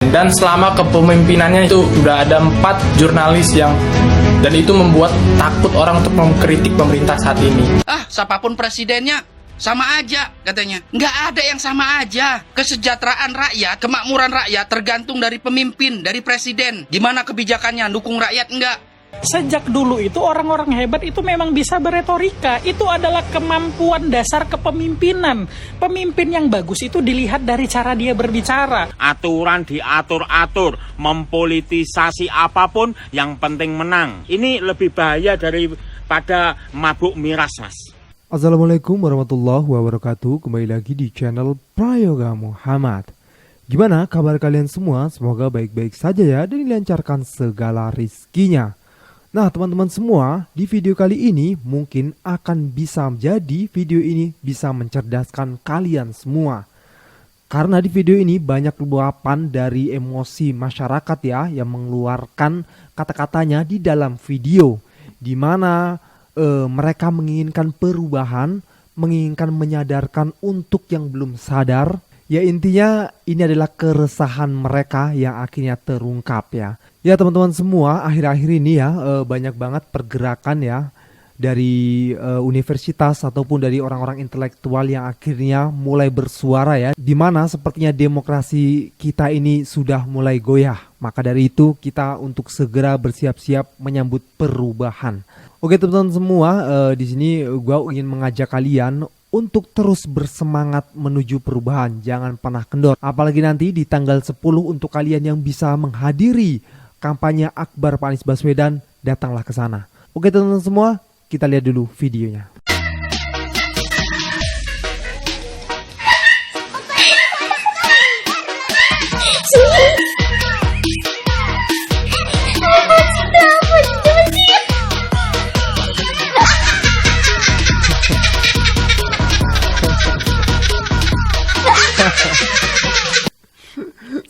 presiden. Dan selama kepemimpinannya itu sudah ada 4 jurnalis dan itu membuat takut orang untuk mengkritik pemerintah saat ini. Siapapun presidennya sama aja katanya. Nggak ada yang sama aja. Kesejahteraan rakyat, kemakmuran rakyat tergantung dari pemimpin, dari presiden. Gimana kebijakannya, dukung rakyat enggak? Sejak dulu itu orang-orang hebat itu memang bisa beretorika. Itu adalah kemampuan dasar kepemimpinan. Pemimpin yang bagus itu dilihat dari cara dia berbicara. Aturan diatur-atur, mempolitisasi apapun, yang penting menang. Ini lebih bahaya daripada mabuk miras, Mas. Assalamualaikum warahmatullahi wabarakatuh. Kembali lagi di channel Prayoga Muhammad. Gimana kabar kalian semua? Semoga baik-baik saja ya dan dilancarkan segala rizkinya. Nah teman-teman semua, di video kali ini mungkin akan bisa jadi video ini bisa mencerdaskan kalian semua. Karena di video ini banyak luapan dari emosi masyarakat ya, yang mengeluarkan kata-katanya di dalam video. Dimana mereka menginginkan perubahan, menginginkan menyadarkan untuk yang belum sadar. Ya intinya ini adalah keresahan mereka yang akhirnya terungkap ya. Ya teman-teman semua, akhir-akhir ini ya banyak banget pergerakan ya dari universitas ataupun dari orang-orang intelektual yang akhirnya mulai bersuara ya. Dimana sepertinya demokrasi kita ini sudah mulai goyah. Maka dari itu kita untuk segera bersiap-siap menyambut perubahan. Oke teman-teman semua, di sini gue ingin mengajak kalian untuk terus bersemangat menuju perubahan, jangan pernah kendor. Apalagi nanti di tanggal 10 untuk kalian yang bisa menghadiri kampanye Akbar Pak Anies Baswedan, datanglah ke sana. Oke teman-teman semua, kita lihat dulu videonya.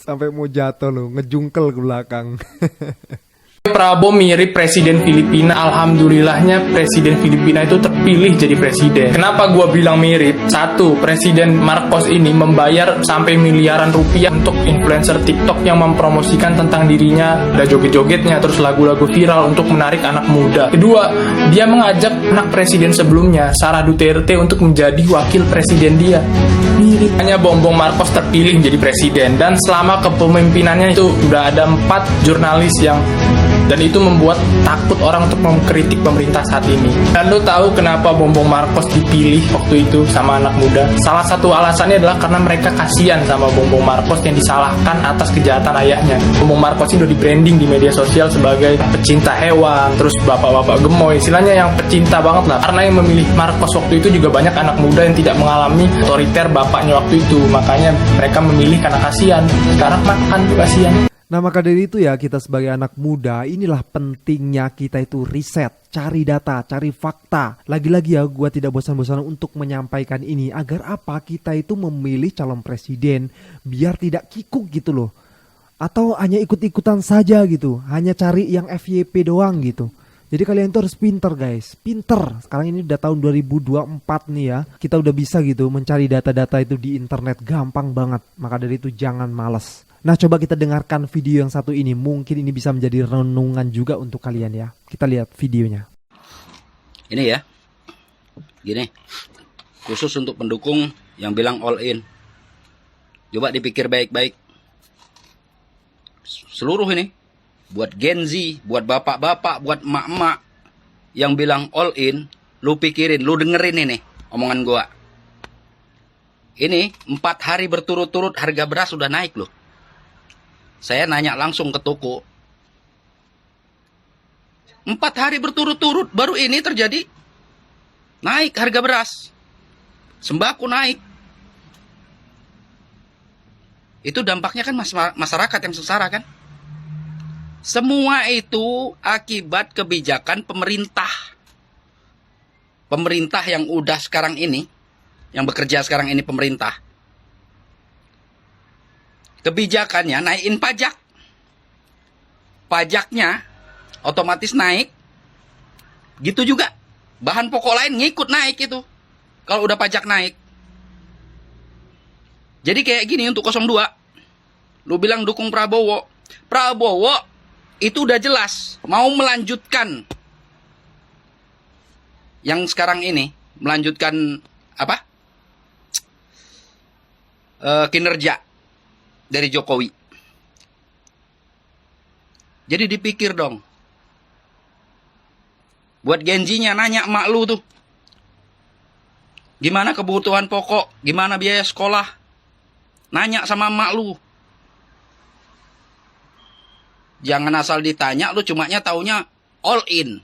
Sampai mau jatuh loh, ngejungkel ke belakang. Prabowo mirip presiden Filipina. Alhamdulillahnya presiden Filipina itu terpilih jadi presiden. Kenapa gua bilang mirip? Satu, Presiden Marcos ini membayar sampai miliaran rupiah untuk influencer TikTok yang mempromosikan tentang dirinya, ada joget-jogetnya, terus lagu-lagu viral untuk menarik anak muda. Kedua, dia mengajak anak presiden sebelumnya, Sara Duterte, untuk menjadi wakil presiden dia. Mirip. Hanya Bongbong Marcos terpilih menjadi presiden. Dan selama kepemimpinannya itu sudah ada 4 jurnalis dan itu membuat takut orang untuk mengkritik pemerintah saat ini. Dan lo tahu kenapa Bongbong Marcos dipilih waktu itu sama anak muda? Salah satu alasannya adalah karena mereka kasihan sama Bongbong Marcos yang disalahkan atas kejahatan ayahnya. Bongbong Marcos ini udah di branding di media sosial sebagai pecinta hewan, terus bapak-bapak gemoy, istilahnya yang pecinta banget lah. Karena yang memilih Marcos waktu itu juga banyak anak muda yang tidak mengalami otoriter bapaknya waktu itu. Makanya mereka memilih karena kasihan. Sekarang makan tuh kasihan. Nah maka dari itu ya kita sebagai anak muda inilah pentingnya kita itu riset, cari data, cari fakta. Lagi-lagi ya gue tidak bosan-bosan untuk menyampaikan ini agar apa kita itu memilih calon presiden biar tidak kikuk gitu loh. Atau hanya ikut-ikutan saja gitu, hanya cari yang FYP doang gitu. Jadi kalian tuh harus pinter guys, pinter. Sekarang ini udah tahun 2024 nih ya. Kita udah bisa gitu mencari data-data itu di internet gampang banget. Maka dari itu jangan males. Nah coba kita dengarkan video yang satu ini. Mungkin ini bisa menjadi renungan juga untuk kalian ya. Kita lihat videonya. Ini ya. Gini. Khusus untuk pendukung yang bilang all in. Coba dipikir baik-baik. Seluruh ini. Buat Gen Z, buat bapak-bapak, buat emak-emak yang bilang all in, lu pikirin, lu dengerin ini omongan gua. Ini 4 hari berturut-turut harga beras sudah naik loh. Saya nanya langsung ke toko. 4 hari berturut-turut baru ini terjadi naik harga beras. Sembako naik. Itu dampaknya kan masyarakat yang sengsara kan? Semua itu akibat kebijakan pemerintah. Pemerintah yang udah sekarang ini, yang bekerja sekarang ini pemerintah. Kebijakannya naikin pajak. Pajaknya otomatis naik. Gitu juga. Bahan pokok lain ngikut naik itu. Kalau udah pajak naik. Jadi kayak gini untuk 02. Lu bilang dukung Prabowo. Prabowo itu udah jelas mau melanjutkan yang sekarang ini, melanjutkan apa? Kinerja dari Jokowi. Jadi dipikir dong. Buat genjinya nanya emak lu tuh. Gimana kebutuhan pokok? Gimana biaya sekolah? Nanya sama emak lu. Jangan asal ditanya, lu cumanya taunya all in.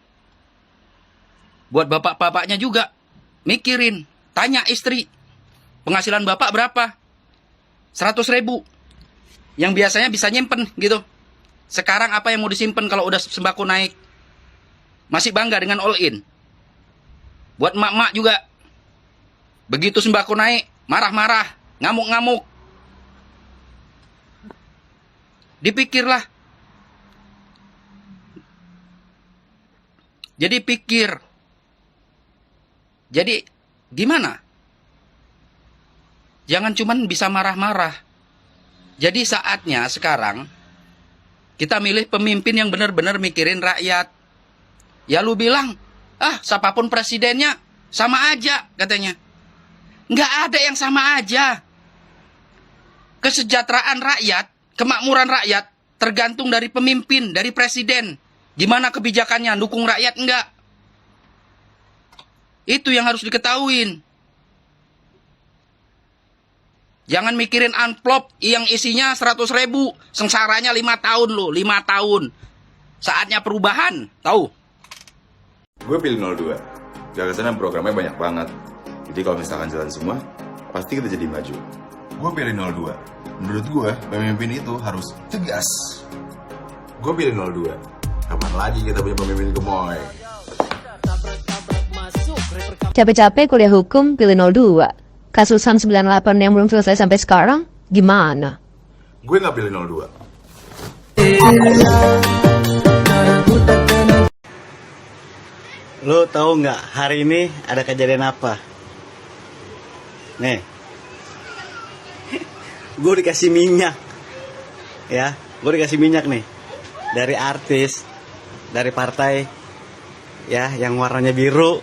Buat bapak-bapaknya juga, mikirin. Tanya istri, penghasilan bapak berapa? 100.000. Yang biasanya bisa nyimpen gitu. Sekarang apa yang mau disimpan kalau udah sembako naik? Masih bangga dengan all in. Buat emak-emak juga. Begitu sembako naik, marah-marah, ngamuk-ngamuk. Dipikirlah. Jadi pikir. Jadi gimana? Jangan cuman bisa marah-marah. Jadi saatnya sekarang kita milih pemimpin yang benar-benar mikirin rakyat. Ya lu bilang, siapapun presidennya sama aja katanya. Nggak ada yang sama aja. Kesejahteraan rakyat, kemakmuran rakyat tergantung dari pemimpin, dari presiden. Gimana kebijakannya, dukung rakyat enggak? Itu yang harus diketahuin. Jangan mikirin amplop yang isinya 100.000. Sengsaranya 5 tahun lo, 5 tahun. Saatnya perubahan, tahu? Gue pilih 02. Gagasan dan programnya banyak banget. Jadi kalau misalkan jalan semua, pasti kita jadi maju. Gue pilih 02. Menurut gue, pemimpin itu harus tegas. Gue pilih 02. Kapan lagi kita punya pemimpin gemoy? Capek-capek kuliah hukum, pilih 02. Kasusan 98 yang belum selesai sampai sekarang, gimana? Gue gak pilih 02. Lo tahu nggak hari ini ada kejadian apa? Nih, gue dikasih minyak, ya, gue dikasih minyak nih dari artis, dari partai, ya, yang warnanya biru,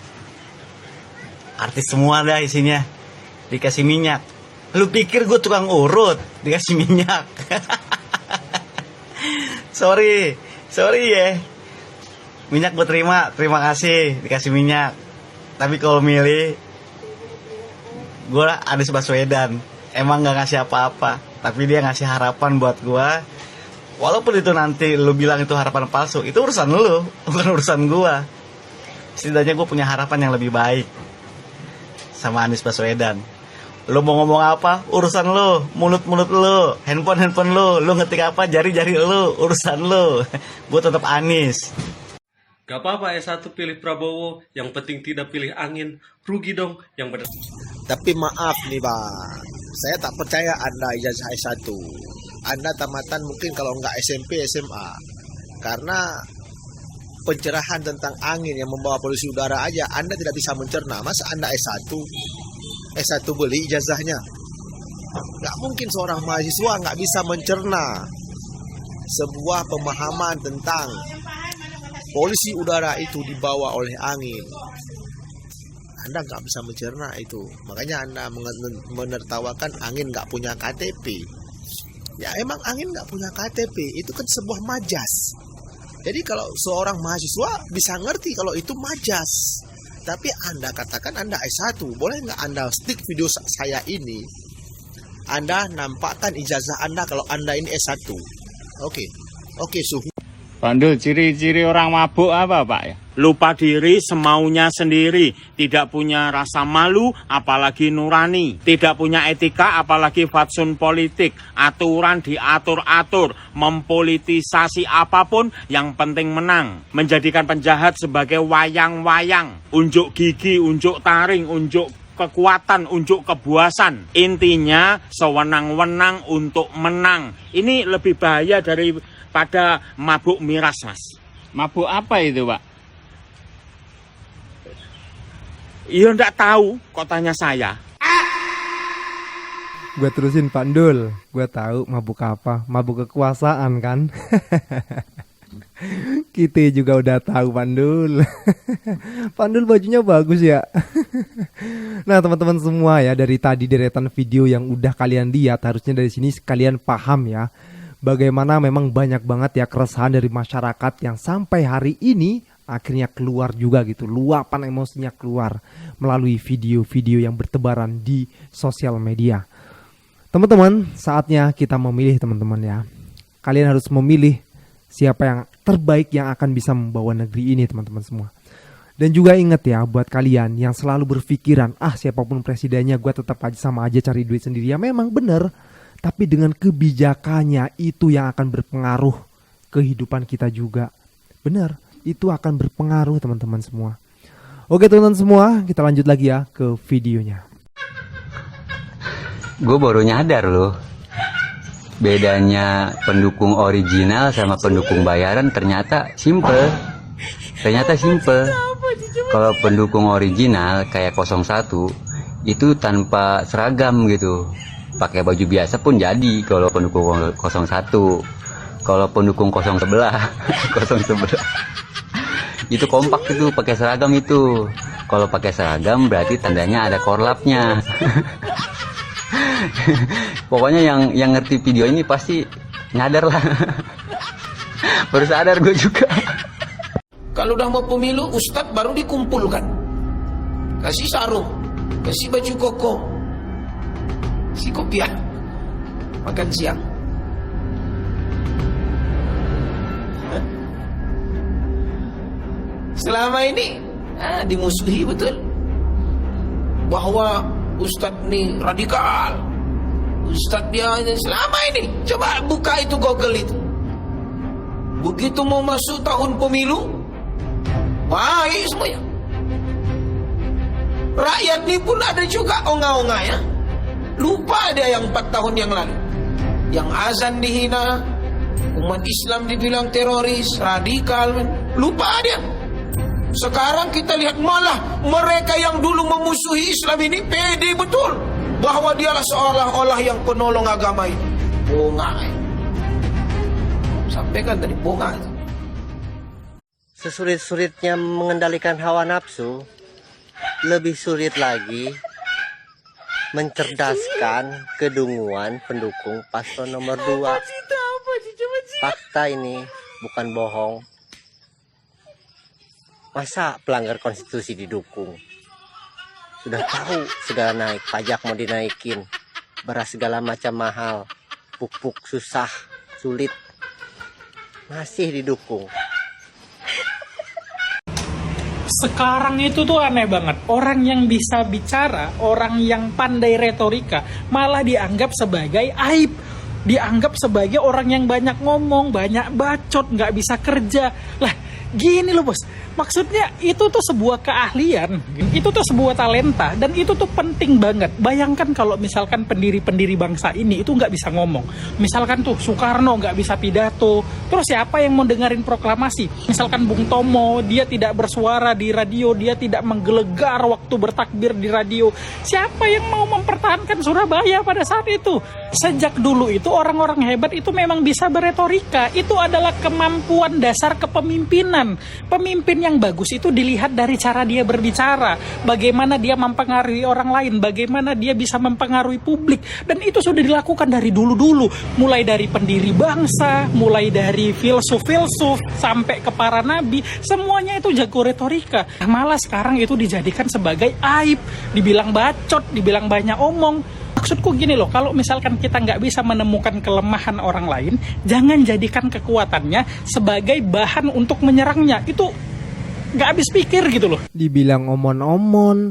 artis semua dah isinya, dikasih minyak. Lu pikir gue tukang urut dikasih minyak? sorry ya. Minyak gue terima kasih dikasih minyak. Tapi kalau milih, gue Anies Baswedan. Emang gak ngasih apa-apa, tapi dia ngasih harapan buat gue. Walaupun itu nanti lu bilang itu harapan palsu, itu urusan lu, bukan urusan gue. Setidaknya gue punya harapan yang lebih baik sama Anies Baswedan. Lu mau ngomong apa, urusan lu. Mulut-mulut lu, handphone lu ngetik apa, jari-jari lu, urusan lu. Gue tetap Anies. Gak apa-apa S1 pilih Prabowo, yang penting tidak pilih angin. Rugi dong yang benar. Tapi maaf nih Bang, saya tak percaya Anda ijazah S1. Anda tamatan mungkin kalau nggak SMP, SMA. Karena pencerahan tentang angin yang membawa polusi udara aja Anda tidak bisa mencerna. Masa Anda S1 beli ijazahnya? Nggak mungkin seorang mahasiswa nggak bisa mencerna sebuah pemahaman tentang polusi udara itu dibawa oleh angin. Anda nggak bisa mencerna itu. Makanya Anda menertawakan angin nggak punya KTP. Ya emang angin nggak punya KTP. Itu kan sebuah majas. Jadi kalau seorang mahasiswa bisa ngerti kalau itu majas. Tapi Anda katakan Anda S1. Boleh nggak Anda stick video saya ini? Anda nampakkan ijazah Anda kalau Anda ini S1. Oke, suhu. Pandu, ciri-ciri orang mabuk apa Pak ya? Lupa diri, semaunya sendiri, tidak punya rasa malu, apalagi nurani, tidak punya etika, apalagi fatsun politik, aturan diatur-atur, mempolitisasi apapun, yang penting menang, menjadikan penjahat sebagai wayang-wayang, unjuk gigi, unjuk taring, unjuk kekuatan, unjuk kebuasan, intinya sewenang-wenang untuk menang. Ini lebih bahaya daripada mabuk miras, Mas. Mabuk apa itu, Pak? Iya, enggak tahu, kok tanya saya. Gue terusin Pak Ndul. Gue tahu mabuk apa, mabuk kekuasaan kan. Kita juga udah tahu Pak Ndul. Pak Ndul bajunya bagus ya. Nah teman-teman semua ya, dari tadi deretan video yang udah kalian lihat, harusnya dari sini kalian paham ya bagaimana memang banyak banget ya keresahan dari masyarakat yang sampai hari ini akhirnya keluar juga gitu. Luapan emosinya keluar melalui video-video yang bertebaran di sosial media. Teman-teman, saatnya kita memilih teman-teman ya. Kalian harus memilih siapa yang terbaik yang akan bisa membawa negeri ini teman-teman semua. Dan juga ingat ya buat kalian yang selalu berpikiran, siapapun presidennya gue tetap aja sama aja cari duit sendiri. Ya memang benar, tapi dengan kebijakannya itu yang akan berpengaruh kehidupan kita juga. Benar, itu akan berpengaruh teman-teman semua. Oke teman-teman semua, kita lanjut lagi ya ke videonya. Gue baru nyadar loh, bedanya pendukung original sama pendukung bayaran ternyata simple. Kalau pendukung original kayak 01 itu tanpa seragam gitu, pakai baju biasa pun jadi. Kalau pendukung 01, kalau pendukung 011 itu kompak itu pakai seragam itu. Kalau pakai seragam berarti tandanya ada korlapnya. Pokoknya yang ngerti video ini pasti nyadar lah. Baru sadar gue juga. Kalau udah mau pemilu, Ustadz baru dikumpulkan. Kasih sarung, kasih baju koko, kasih kopiah, makan siang. Selama ini dimusuhi betul, bahwa Ustadz nih radikal, Ustadz dia selama ini. Coba buka itu Google itu. Begitu mau masuk tahun pemilu, baik semuanya. Rakyat ini pun ada juga ongah-ongah ya. Lupa ada yang 4 tahun yang lalu, yang azan dihina, umat Islam dibilang teroris, radikal. Lupa dia. Sekarang kita lihat malah mereka yang dulu memusuhi Islam ini pede betul bahwa dialah seolah-olah yang penolong agama itu. Bongah. Sampaikan tadi bongah. Sesulit-sulitnya mengendalikan hawa nafsu, lebih sulit lagi mencerdaskan kedunguan pendukung paslon nomor 2. Fakta ini bukan bohong. Masa pelanggar konstitusi didukung? Sudah tahu segala naik, pajak mau dinaikin, beras segala macam mahal, pupuk susah, sulit, masih didukung. Sekarang itu tuh aneh banget. Orang yang bisa bicara, orang yang pandai retorika, malah dianggap sebagai aib. Dianggap sebagai orang yang banyak ngomong, banyak bacot, nggak bisa kerja. Lah, gini loh bos, maksudnya itu tuh sebuah keahlian, itu tuh sebuah talenta, dan itu tuh penting banget. Bayangkan kalau misalkan pendiri-pendiri bangsa ini itu nggak bisa ngomong. Misalkan tuh Soekarno nggak bisa pidato, terus siapa yang mau dengerin proklamasi? Misalkan Bung Tomo, dia tidak bersuara di radio, dia tidak menggelegar waktu bertakbir di radio. Siapa yang mau mempertahankan Surabaya pada saat itu? Sejak dulu itu orang-orang hebat itu memang bisa beretorika. Itu adalah kemampuan dasar kepemimpinan. Pemimpin yang bagus itu dilihat dari cara dia berbicara, bagaimana dia mempengaruhi orang lain, bagaimana dia bisa mempengaruhi publik. Dan itu sudah dilakukan dari dulu-dulu, mulai dari pendiri bangsa, mulai dari filsuf-filsuf sampai ke para nabi, semuanya itu jago retorika. Malah sekarang itu dijadikan sebagai aib, dibilang bacot, dibilang banyak omong. Maksudku gini loh, kalau misalkan kita nggak bisa menemukan kelemahan orang lain, jangan jadikan kekuatannya sebagai bahan untuk menyerangnya. Itu nggak habis pikir gitu loh. Dibilang omon-omon,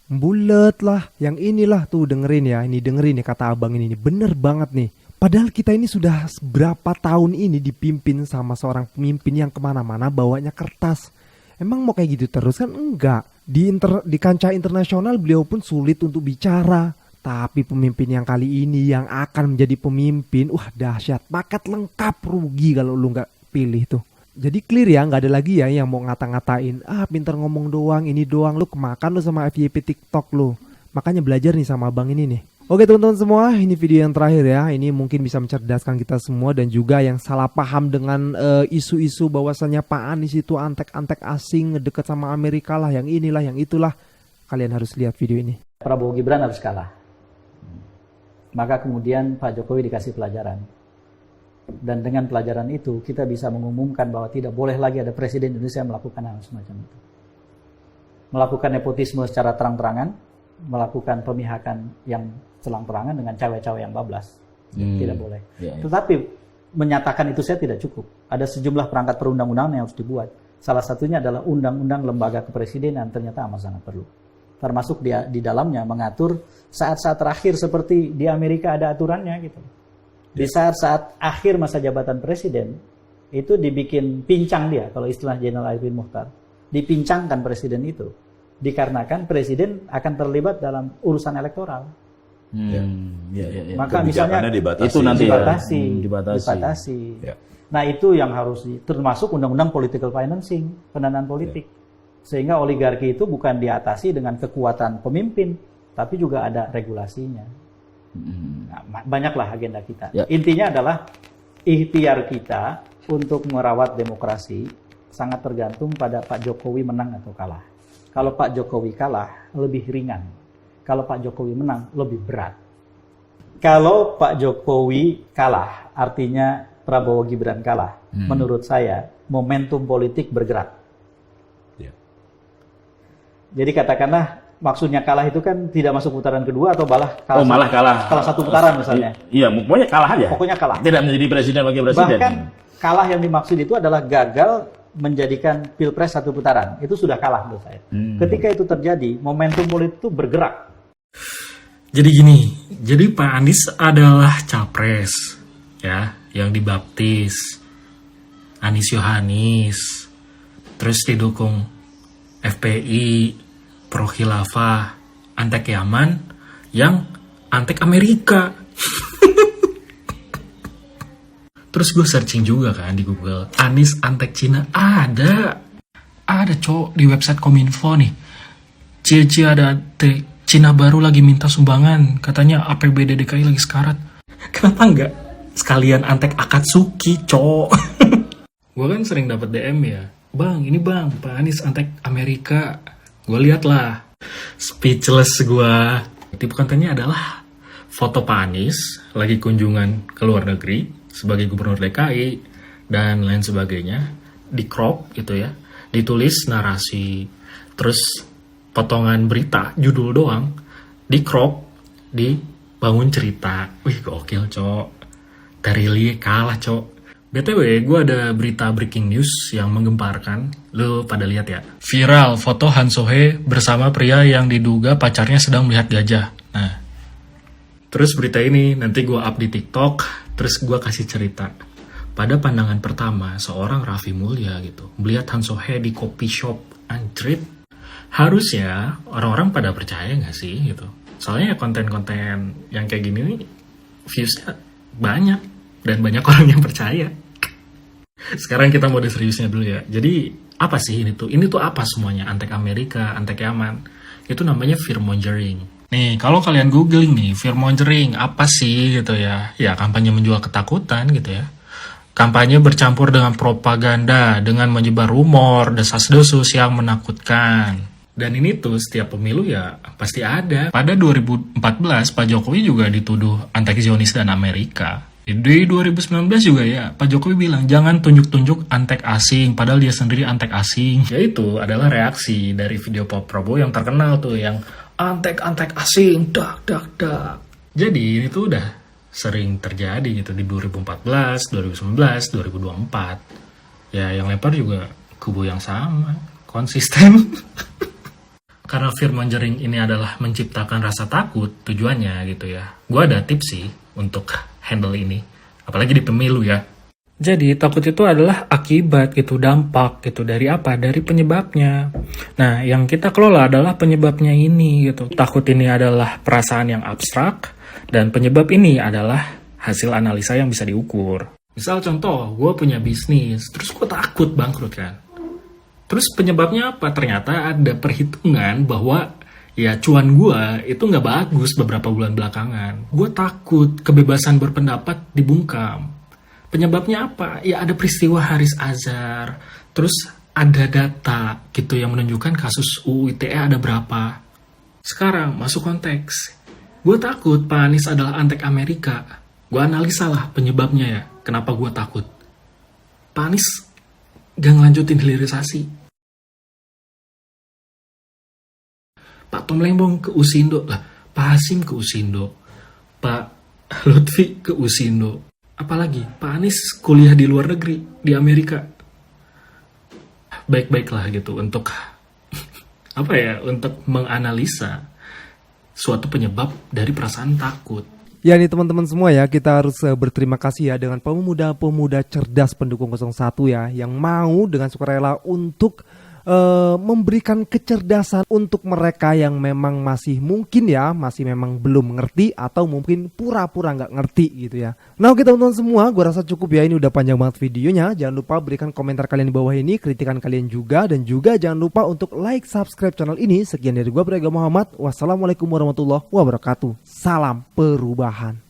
bulet lah, yang inilah tuh dengerin ya, ini dengerin ya kata abang ini bener banget nih. Padahal kita ini sudah berapa tahun ini dipimpin sama seorang pemimpin yang kemana-mana bawanya kertas. Emang mau kayak gitu terus kan? Enggak. Di kancah internasional beliau pun sulit untuk bicara. Tapi pemimpin yang kali ini yang akan menjadi pemimpin, wah dahsyat, paket lengkap, rugi kalau lu nggak pilih tuh. Jadi clear ya, nggak ada lagi ya yang mau ngata-ngatain, pinter ngomong doang, ini doang, lu kemakan lu sama FYP TikTok lu. Makanya belajar nih sama abang ini nih. Oke teman-teman semua, ini video yang terakhir ya. Ini mungkin bisa mencerdaskan kita semua dan juga yang salah paham dengan isu-isu bahwasannya Pak Anies itu antek-antek asing, ngedeket sama Amerika lah, yang inilah, yang itulah. Kalian harus lihat video ini. Prabowo Gibran harus kalah. Maka kemudian Pak Jokowi dikasih pelajaran. Dan dengan pelajaran itu kita bisa mengumumkan bahwa tidak boleh lagi ada presiden Indonesia melakukan hal semacam itu. Melakukan nepotisme secara terang-terangan, melakukan pemihakan yang terang-terangan dengan cawe-cawe yang bablas. Tidak boleh. Tetapi menyatakan itu saya tidak cukup. Ada sejumlah perangkat perundang-undangan yang harus dibuat. Salah satunya adalah undang-undang lembaga kepresidenan, ternyata amat sangat perlu. Termasuk di dalamnya mengatur saat-saat terakhir seperti di Amerika ada aturannya gitu. Di saat-saat akhir masa jabatan presiden itu dibikin pincang dia, kalau istilah Jenderal Arifin Muchtar, dipincangkan presiden itu dikarenakan presiden akan terlibat dalam urusan elektoral. Maka misalnya dibatasi. Nah itu yang harus termasuk undang-undang political financing, pendanaan politik. Sehingga oligarki itu bukan diatasi dengan kekuatan pemimpin, tapi juga ada regulasinya. Nah, banyaklah agenda kita. Intinya adalah ikhtiar kita untuk merawat demokrasi sangat tergantung pada Pak Jokowi menang atau kalah. Kalau Pak Jokowi kalah, lebih ringan. Kalau Pak Jokowi menang, lebih berat. Kalau Pak Jokowi kalah, artinya Prabowo Gibran kalah. Menurut saya, momentum politik bergerak. Jadi katakanlah, maksudnya kalah itu kan tidak masuk putaran kedua atau malah kalah. Kalah satu putaran misalnya. Iya, pokoknya kalah aja. Pokoknya kalah. Tidak menjadi presiden wakil presiden. Bahkan kalah yang dimaksud itu adalah gagal menjadikan pilpres satu putaran. Itu sudah kalah menurut saya. Ketika itu terjadi, momentum politik itu bergerak. Jadi gini, jadi Pak Anies adalah capres, ya, yang dibaptis Anies Yohanis, terus didukung FPI, Pro Khilafah, Antek Yaman, yang antek Amerika. Terus gue searching juga kan di Google, Anies antek Cina, ada cowok di website Kominfo nih. Cie ada Cina baru lagi minta sumbangan, katanya APBD DKI lagi sekarat. Kenapa enggak sekalian antek Akatsuki, cowok? Gue kan sering dapat DM ya, bang, ini bang, Pak Anies antek Amerika. Gue liat lah, speechless gue. Tipe kontennya adalah foto Pak Anies lagi kunjungan ke luar negeri sebagai gubernur DKI dan lain sebagainya, di crop gitu ya, ditulis narasi, terus potongan berita, judul doang, di crop, dibangun cerita. Wih gokil cok, Terilie kalah cok. BTW, gue ada berita breaking news yang menggemparkan. Lo pada lihat ya? Viral foto Han Sohee bersama pria yang diduga pacarnya sedang melihat gajah. Nah, terus berita ini nanti gue up di TikTok, terus gue kasih cerita. Pada pandangan pertama, seorang Raffi Mulya gitu, melihat Han Sohee di coffee shop, anjrit. Harusnya orang-orang pada percaya nggak sih gitu? Soalnya konten-konten yang kayak gini nih, viewsnya banyak. Dan banyak orang yang percaya. Sekarang kita mode seriusnya dulu ya. Jadi apa sih ini tuh? Ini tuh apa semuanya? Antek Amerika, antek Yaman. Itu namanya fearmongering. Nih kalau kalian googling nih, fearmongering apa sih gitu ya? Ya kampanye menjual ketakutan gitu ya. Kampanye bercampur dengan propaganda, dengan menyebar rumor, desas-desus yang menakutkan. Dan ini tuh setiap pemilu ya pasti ada. Pada 2014 Pak Jokowi juga dituduh antek Zionis dan Amerika. Di 2019 juga ya, Pak Jokowi bilang jangan tunjuk-tunjuk antek asing, padahal dia sendiri antek asing. Ya itu adalah reaksi dari video Pak Prabowo yang terkenal tuh, yang antek-antek asing, dak. Jadi ini tuh udah sering terjadi gitu di 2014, 2019, 2024. Ya yang lempar juga kubu yang sama, konsisten. Karena fearmongering ini adalah menciptakan rasa takut tujuannya gitu ya. Gue ada tips sih untuk handle ini, apalagi di pemilu ya. Jadi takut itu adalah akibat gitu, dampak gitu, dari apa? Dari penyebabnya. Nah yang kita kelola adalah penyebabnya ini gitu. Takut ini adalah perasaan yang abstrak, dan penyebab ini adalah hasil analisa yang bisa diukur. Misal contoh, gue punya bisnis, terus gue takut bangkrut kan. Terus penyebabnya apa? Ternyata ada perhitungan bahwa ya cuan gue itu nggak bagus beberapa bulan belakangan. Gue takut kebebasan berpendapat dibungkam. Penyebabnya apa? Ya ada peristiwa Haris Azhar, terus ada data gitu yang menunjukkan kasus UU ITE ada berapa. Sekarang masuk konteks. Gue takut Pak Anies adalah antek Amerika. Gue analisa lah penyebabnya ya, kenapa gue takut. Pak Anies gak ngelanjutin hilirisasi. Pak Tom Lembong ke Usindo lah, Pak Hasim ke Usindo, Pak Lutfi ke Usindo. Apalagi Pak Anies kuliah di luar negeri, di Amerika. Baik-baiklah gitu untuk apa ya, untuk menganalisa suatu penyebab dari perasaan takut. Ya nih teman-teman semua ya, kita harus berterima kasih ya dengan pemuda-pemuda cerdas pendukung 01 ya, yang mau dengan sukarela untuk memberikan kecerdasan untuk mereka yang memang masih mungkin ya, masih memang belum mengerti atau mungkin pura-pura nggak ngerti gitu ya. Nah oke teman-teman semua, gue rasa cukup ya, ini udah panjang banget videonya. Jangan lupa berikan komentar kalian di bawah ini, kritikan kalian juga, dan juga jangan lupa untuk like, subscribe channel ini. Sekian dari gue, Prayoga Muhammad. Wassalamualaikum warahmatullahi wabarakatuh. Salam perubahan.